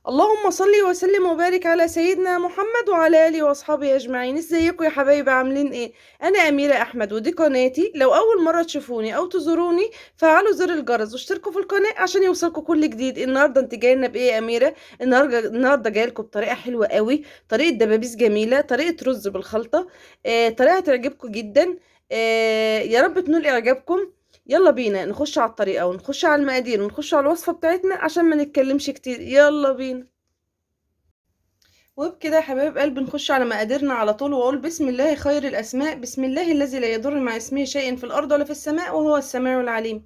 اللهم صل وسلم وبارك على سيدنا محمد وعلى اله واصحابه اجمعين. ازيكم يا حبايبي؟ عاملين ايه؟ انا اميره احمد ودي قناتي. لو اول مره تشوفوني او تزوروني فعلوا زر الجرس واشتركوا في القناه عشان يوصلكم كل جديد. النهارده انت جايه لنا بايه يا اميره؟ النهارده جايه لكم بطريقه حلوه قوي، طريقه دبابيس جميله، طريقه رز بالخلطه. طريقه تعجبكم جدا. يا رب تنول اعجابكم. يلا بينا نخش على الطريقة ونخش على المقادير ونخش على الوصفة بتاعتنا عشان ما نتكلمش كتير. يلا بينا. وبكده يا حبايب قلبي نخش على مقاديرنا على طول، واقول بسم الله خير الاسماء، بسم الله الذي لا يضر مع اسمه شيء في الارض ولا في السماء وهو السميع العليم.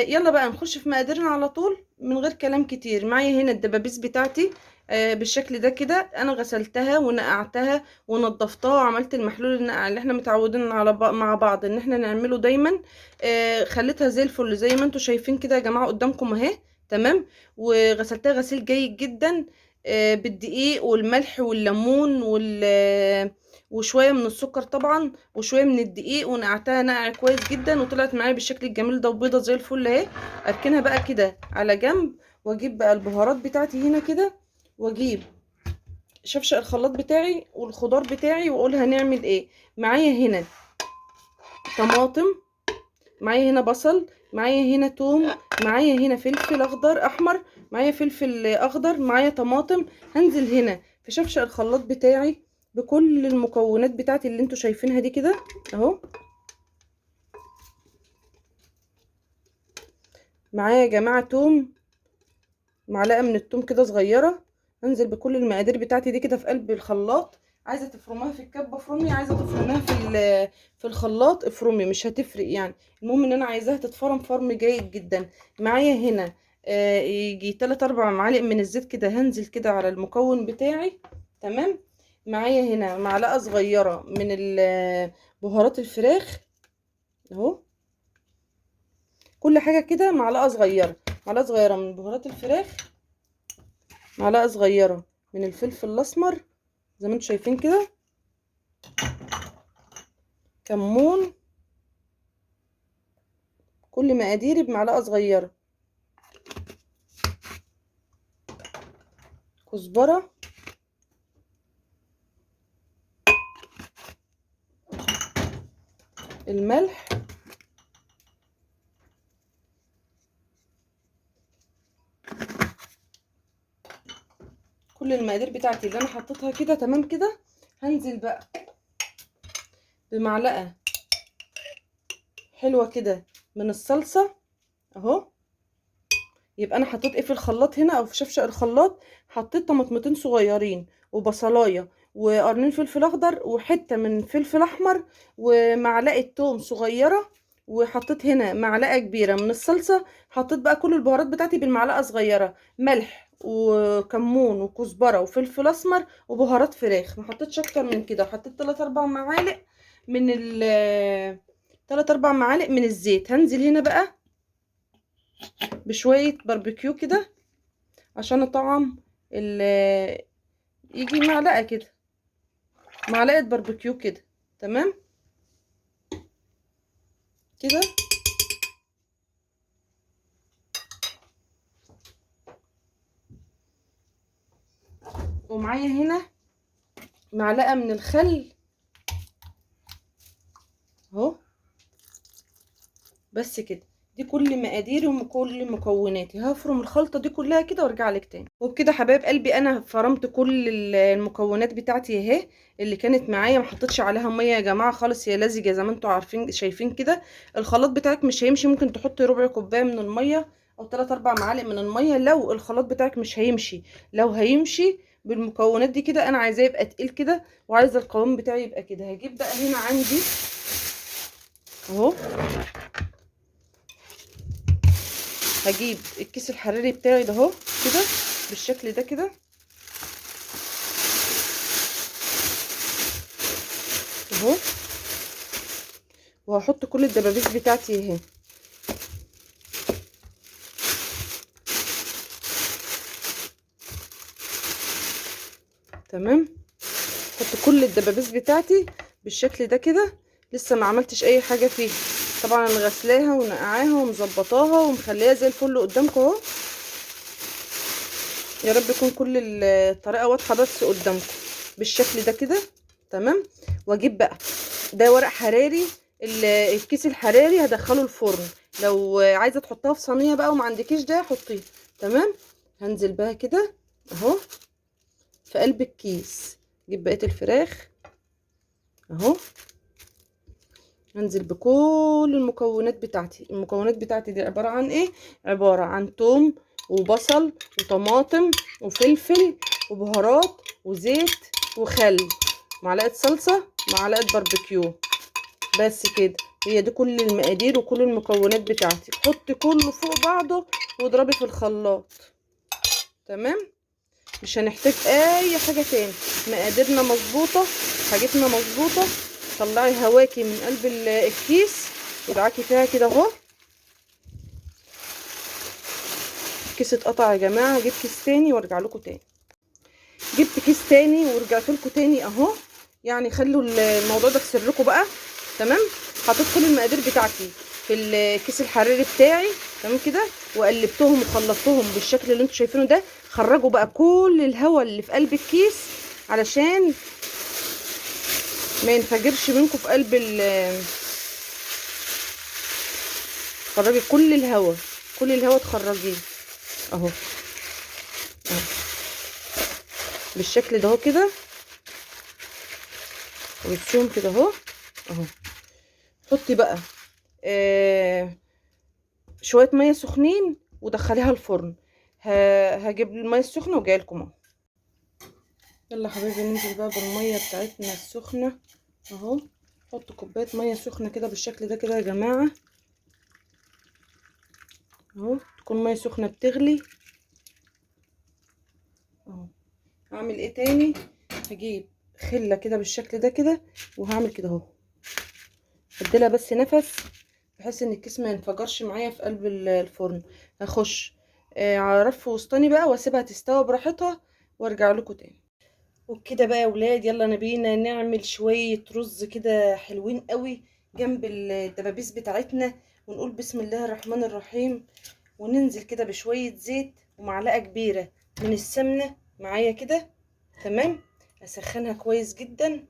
يلا بقى نخش في مقاديرنا على طول من غير كلام كتير. معايا هنا الدبابيس بتاعتي بالشكل ده كده. انا غسلتها ونقعتها ونضفتها وعملت المحلول النقع اللي احنا متعودين على مع بعض ان احنا نعمله دايما. خليتها زي الفل زي ما انتم شايفين كده يا جماعه قدامكم اهي. تمام. وغسلتها غسيل جيد جدا بالدقيق والملح والليمون وشويه من السكر طبعا وشويه من الدقيق، ونقعتها نقع كويس جدا وطلعت معايا بالشكل الجميل ده وبيضه زي الفل اهي. اركنها بقى كده على جنب، واجيب بقى البهارات بتاعتي هنا كده، واجيب شفشق الخلاط بتاعي والخضار بتاعي واقول هنعمل ايه. معايا هنا طماطم، معايا هنا بصل، معايا هنا توم، معايا هنا فلفل اخضر احمر، معايا فلفل اخضر، معايا طماطم. هنزل هنا في شفشق الخلاط بتاعي بكل المكونات بتاعتي اللي انتوا شايفينها دي كده اهو. معايا يا جماعه توم، معلقه من التوم كده صغيره. هنزل بكل المقادير بتاعتي دي كده في قلب الخلاط. عايزه تفرموها في الكبه افرمي، عايزه تفرميها في الخلاط افرمي، مش هتفرق يعني. المهم ان انا عايزاها تتفرم فرم جيد جدا. معايا هنا يجي 3 4 معالق من الزيت كده. هنزل كده على المكون بتاعي. تمام. معايا هنا معلقه صغيره من بهارات الفراخ اهو. كل حاجه كده معلقه صغيره، معلقه صغيره من بهارات الفراخ، معلقه صغيره من الفلفل الاسمر زي ما انتم شايفين كده، كمون. كل مقاديري بمعلقه صغيره. كزبره، الملح، كل المقادير بتاعتي اللي انا حطيتها كده. تمام كده. هنزل بقى بمعلقه حلوه كده من الصلصه اهو. يبقى انا حطيت ايه في الخلاط هنا او في شفشق الخلاط؟ حطيت طماطمتين صغيرين وبصلايه وقرنين فلفل اخضر وحته من فلفل احمر ومعلقه توم صغيره، وحطيت هنا معلقه كبيره من الصلصه. حطيت بقى كل البهارات بتاعتي بالمعلقه صغيره، ملح وكمون وكزبره وفلفل اسمر وبهارات فراخ. ما حطيتش اكتر من كده. وحطيت 3 4 معالق من 3 4 معالق من الزيت. هنزل هنا بقى بشوية باربيكيو كده عشان اطعم يجي معلقة كده، معلقة باربيكيو كده. تمام كده. ومعايا هنا معلقة من الخل اهو. بس كده. دي كل مقاديري وكل مكوناتي. هفرم الخلطة دي كلها كده وارجع لك تاني. وبكده حبايب قلبي انا فرمت كل المكونات بتاعتي اهي اللي كانت معايا. ما حطيتش عليها ميه يا جماعه خالص، هي لزجه زي ما انتم عارفين شايفين كده. الخلاط بتاعك مش هيمشي، ممكن تحطي ربع كوبايه من الميه او 3 4 معالق من الميه لو الخلاط بتاعك مش هيمشي. لو هيمشي بالمكونات دي كده انا عايزاه يبقى تقيل كده وعايزه القوام بتاعي يبقى كده. هجيب بقى هنا عندي اهو، هجيب الكيس الحراري بتاعي ده اهو كده بالشكل ده كده اهو. وهحط كل الدبابيس بتاعتي اهي. تمام. احط كل الدبابيس بتاعتي بالشكل ده كده. لسه ما عملتش اي حاجه فيه طبعا. انا غسلاها ونقعاها ومظبطاها ومخليها زي الفل قدامكم اهو. يا رب يكون كل الطريقه واضحه بس قدامكم بالشكل ده كده. تمام. واجيب بقى ده ورق حراري، الكيس الحراري هدخله الفرن. لو عايزه تحطها في صينيه بقى وما عندكيش ده حطيه. تمام. هنزل بقى كده اهو في قلب الكيس. اجيب بقيه الفراخ اهو. هنزل بكل المكونات بتاعتي. المكونات بتاعتي دي عباره عن ايه؟ عباره عن توم وبصل وطماطم وفلفل وبهارات وزيت وخل، معلقه صلصه، معلقه باربيكيو. بس كده. هي دي كل المقادير وكل المكونات بتاعتي. حطي كله فوق بعضه واضربي في الخلاط. تمام. مش هنحتاج اي حاجه تاني. مقاديرنا مظبوطه، حاجتنا مظبوطه. طلعي هواكي من قلب الكيس ودعكي فيها كده اهو. الكيس اتقطع يا جماعه. جيب كيس تاني وارجع لكم تاني. جبت كيس تاني ورجعت لكم تاني اهو. يعني خلوا الموضوع ده في سركم بقى. تمام. حطيت كل المقادير بتاعتي في الكيس الحراري بتاعي. تمام كده. وقلبتهم وخلطتهم بالشكل اللي انتوا شايفينه ده. خرجوا بقى كل الهواء اللي في قلب الكيس علشان ما ينفجرش منكم في قلب خرجي كل الهواء. كل الهواء تخرجيه اهو. اهو بالشكل ده اهو كده. ورسيهم كده اهو. اهو. حطي بقى شويه ميه سخنين ودخليها الفرن. هجيب الميه السخنه وجايه لكم اهو. يلا حبايبي ننزل بقى بالميه بتاعتنا السخنه اهو. حط كوبايه ميه سخنه كده بالشكل ده كده يا جماعه اهو. تكون ميه سخنه بتغلي اهو. هعمل ايه تاني؟ هجيب خله كده بالشكل ده كده وهعمل كده اهو. اديلها بس نفس بحيث ان الكيس ما ينفجرش معايا في قلب الفرن. هخش على رف وسطاني بقى واسيبها تستوي براحتها وارجع لكم تاني. وبكده بقى يا ولاد يلا نبينا نعمل شويه رز كده حلوين قوي جنب الدبابيس بتاعتنا. ونقول بسم الله الرحمن الرحيم. وننزل كده بشويه زيت ومعلقه كبيره من السمنه معايا كده. تمام. اسخنها كويس جدا.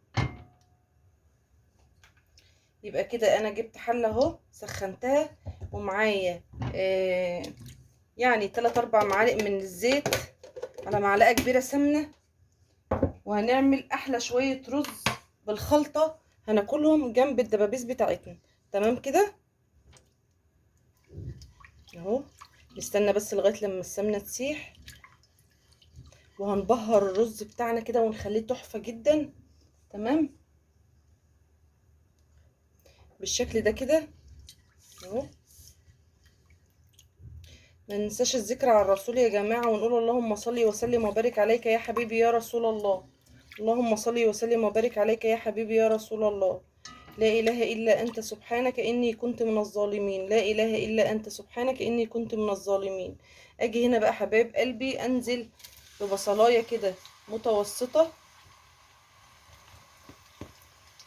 يبقى كده انا جبت حله اهو سخنتها ومعايا يعني 3-4 معالق من الزيت على معلقه كبيره سمنه. وهنعمل احلى شويه رز بالخلطه هناكلهم جنب الدبابيس بتاعتنا. تمام كده اهو. نستنى بس لغايه لما السمنه تسيح وهنبهر الرز بتاعنا كده ونخليه تحفه جدا. تمام. بالشكل ده كده اهو. ما ننساش الذكر على الرسول يا جماعه ونقول اللهم صل وسلم وبارك عليك يا حبيبي يا رسول الله. اللهم صل وسلم وبارك عليك يا حبيبي يا رسول الله. لا اله الا انت سبحانك اني كنت من الظالمين. لا اله الا انت سبحانك اني كنت من الظالمين. اجي هنا بقى حبايب قلبي انزل ببصلايه كده متوسطه.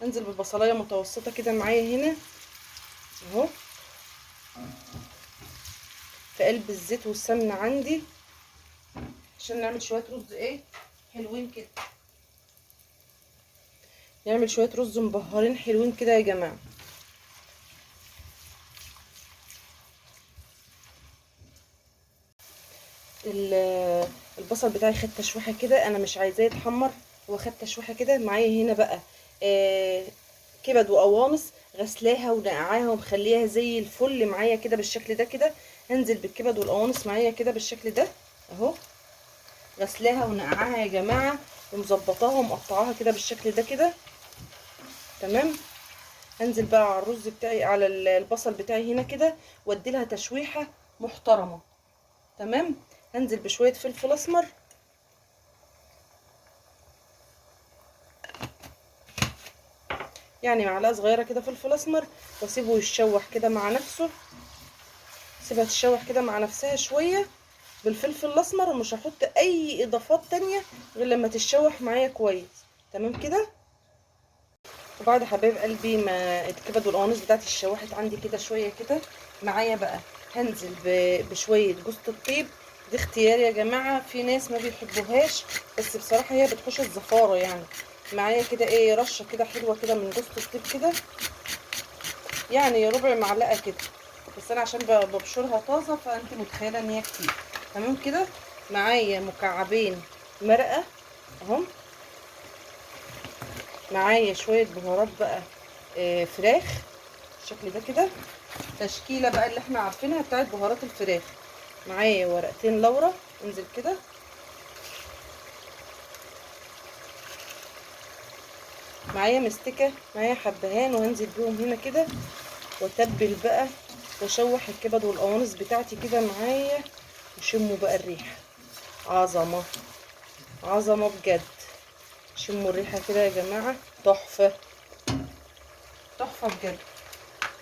انزل ببصلايه متوسطه كده معايا هنا اهو في قلب الزيت والسمنه عندي عشان نعمل شويه رز ايه حلوين كده. نعمل شويه رز مبهرين حلوين كده يا جماعه. البصل بتاعي خد تشويحه كده. انا مش عايزاه يتحمر. هو خد تشويحه كده معايا هنا بقى كبد وقوانص غسلاها ونقعاها ومخليها زي الفل معايا كده بالشكل ده كده. هنزل بالكبد والقوانص معايا كده بالشكل ده اهو. غسلاها ونقعاها يا جماعه ومظبطاها ومقطعاها كده بالشكل ده كده. تمام. هنزل بقى على الرز بتاعي على البصل بتاعي هنا كده وادي لها تشويحه محترمه. تمام. هنزل بشويه فلفل اسمر يعني معلقه صغيره كده فلفل اسمر واسيبه يتشوح كده مع نفسه. سيبها تتشوح كده مع نفسها شويه بالفلفل الاسمر ومش هحط اي اضافات تانية غير لما تتشوح معايا كويس. تمام كده. وبعد حبايب قلبي ما الكبد والقوانص بتاعتي اتشوحت عندي كده شويه كده معايا بقى هنزل بشويه جوز الطيب دي اختياري يا جماعه، في ناس ما بيحبوهاش، بس بصراحه هي بتحوش الزفاره يعني. معايا كده ايه رشه كده حلوه كده من جوز الطيب كده، يعني ربع معلقه كده، بس انا عشان ببشرها طازه فانت متخيله ان هي كتير. تمام كده. معايا مكعبين مرقه اهم. معايا شويه بهارات بقى فراخ بالشكل ده كده، تشكيله بقى اللي احنا عارفينها بتاعت بهارات الفراخ. معايا ورقتين لورا، انزل كده. معايا مستكه، معايا حبهان، وهنزل بيهم هنا كده، واتبل بقى واشوح الكبد والقوانص بتاعتي كده معايا، وشموا بقى الريحه. عظمه عظمه بجد. شموا الريحه كده يا جماعه، تحفه تحفه بجد.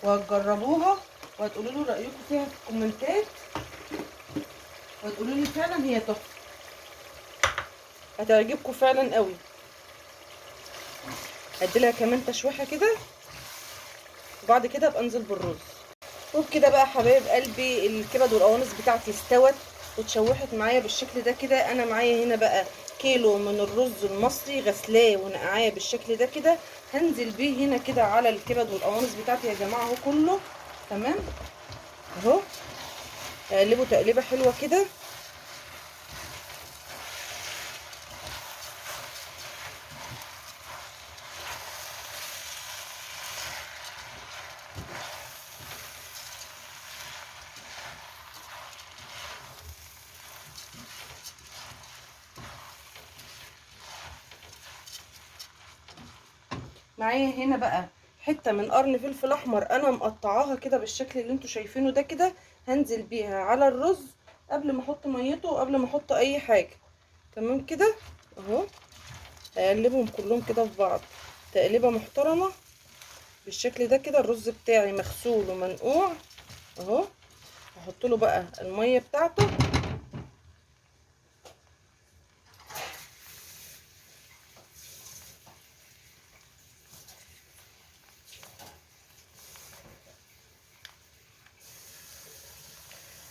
وهتجربوها وهتقولوا لي رايكم فيها في الكومنتات، وهتقولوا لي فعلا هي تحفه، هتعجبكم فعلا قوي. هديلها كمان تشويحه كده، وبعد كده ابقى انزل بالرز. وبكده بقى حبايب قلبي الكبد والقوانص بتاعتي استوت واتشوحت معايا بالشكل ده كده. انا معايا هنا بقى كيلو من الرز المصري غسلاه ونقعاه بالشكل ده كده، هنزل بيه هنا كده على الكبد والقوانص بتاعتي يا جماعه اهو كله. تمام اهو. اقلبه تقليبه حلوه كده. معايا هنا بقى حته من قرن فلفل احمر انا مقطعاها كده بالشكل اللي انتوا شايفينه ده كده، هنزل بيها على الرز قبل ما احط ميته وقبل ما احط اي حاجه. تمام كده اهو. هقلبهم كلهم كده في بعض تقليبه محترمه بالشكل ده كده. الرز بتاعي مغسول ومنقوع اهو. هحط له بقى الميه بتاعته.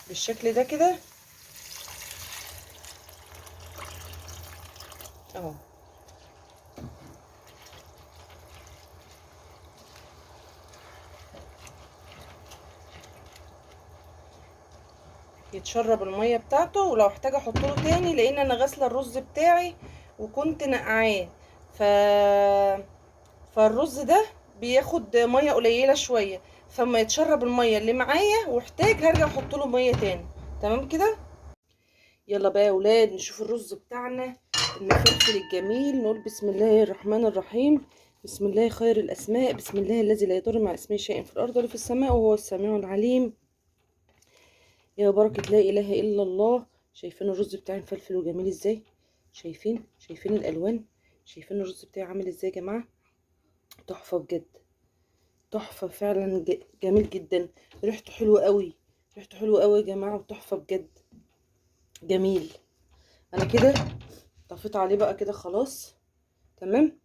بالشكل ده كده اهو. يتشرب الميه بتاعته، ولو احتاج احط له تاني لان انا غاسله الرز بتاعي وكنت نقعاه. ف فالرز ده بياخد ميه قليله شويه، فما يتشرب الميه اللي معايا واحتاج هرجع احط له ميه تاني. تمام كده. يلا بقى يا ولاد نشوف الرز بتاعنا المفلفل الجميل. نقول بسم الله الرحمن الرحيم. بسم الله خير الاسماء، بسم الله الذي لا يضر مع اسمه شيء في الارض ولا في السماء وهو السميع العليم. يا بركة لا اله الا الله. شايفين الرز بتاعي مفلفل وجميل ازاي؟ شايفين الالوان؟ شايفين الرز بتاعي عامل ازاي يا جماعه؟ تحفه بجد، تحفه فعلا، جميل جدا. ريحته حلوه قوي، ريحته حلوه قوي يا جماعه، وتحفه بجد، جميل. انا كده طفيت عليه بقى كده خلاص. تمام.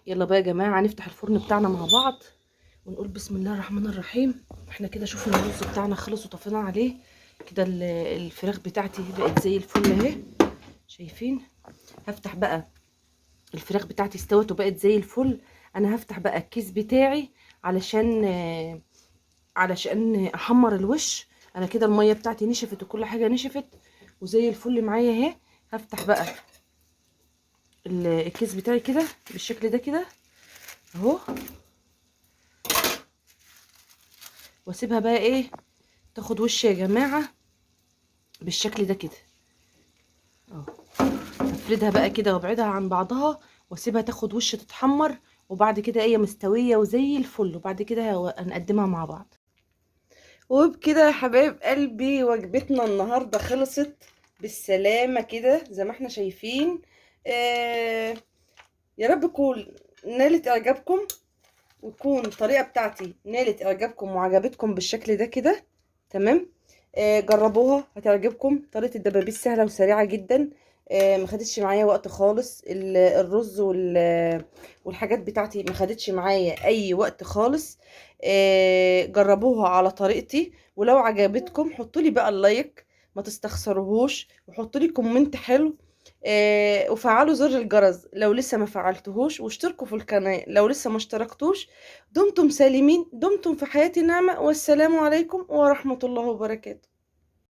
يلا بقى يا جماعه نفتح الفرن بتاعنا مع بعض ونقول بسم الله الرحمن الرحيم. احنا كده شوفنا الرز بتاعنا خلص وطفينا عليه كده. الفراخ بتاعتي بقت زي الفل اهي، شايفين؟ هفتح بقى الفراخ بتاعتي استوت وبقت زي الفل. انا هفتح بقى الكيس بتاعي علشان احمر الوش. انا كده الميه بتاعتي نشفت وكل حاجه نشفت وزي الفل معايا اهي. هفتح بقى الكيس بتاعي كده بالشكل ده كده اهو، واسيبها بقى ايه تاخد وش يا جماعه بالشكل ده كده اهو. افردها بقى كده وابعدها عن بعضها واسيبها تاخد وش تتحمر، وبعد كده هي مستويه وزي الفل، وبعد كده هنقدمها مع بعض. وبكده يا حبايب قلبي وجبتنا النهارده خلصت بالسلامه كده زي ما احنا شايفين. آه يا رب تكون نالت اعجابكم، وتكون الطريقه بتاعتي نالت اعجابكم وعجبتكم بالشكل ده كده. تمام. جربوها هتعجبكم. طريقه الدبابيس سهله وسريعه جدا. ما خدتش معايا وقت خالص. الرز والحاجات بتاعتي ما خدتش معايا اي وقت خالص. جربوها على طريقتي، ولو عجبتكم حطوا لي بقى اللايك، ما تستخسروهوش، وحطوا لي كومنت حلو. وفعلوا زر الجرس لو لسه ما فعلتهوش، واشتركوا في القناة لو لسه ما اشتركتوش. دمتم سالمين، دمتم في حياتي نعمة، والسلام عليكم ورحمة الله وبركاته.